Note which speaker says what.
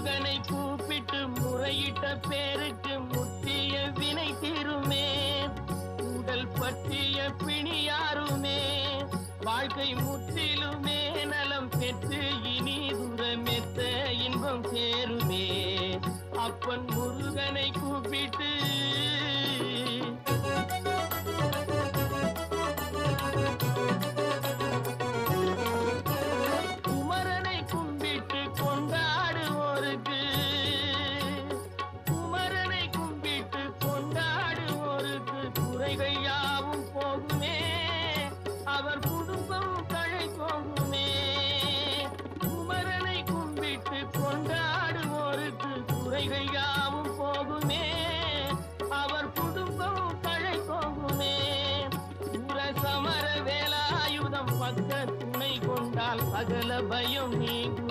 Speaker 1: முருகனை கூப்பிட்டு முறையிட்ட பேருக்கு முற்றிய வினை தீருமே. உடல் பற்றிய பிணியாருமே வாழ்க்கை முற்றிலுமே நலம் பெற்று இனி தூரமெத்த இன்பம் சேருமே. அப்பன் முருகனை கூப்பிட்டு குமரனை கும்பிட்டு கொண்டாடுவோருக்கு குமரனை கும்பிட்டு கொண்டாடுவோருக்கு குறைகள் யாவும் போகுமே. அவர் குடும்பம் தழை போகுமே. குமரனை கும்பிட்டு கொண்டாடுவோருக்கு குறைகள் யாவும் போகுமே. அவர் குடும்பம் தழை போகுமே. சமர வேலாயுதம் பக்க துணை கொண்டால் சகல பயம் நீங்கும்.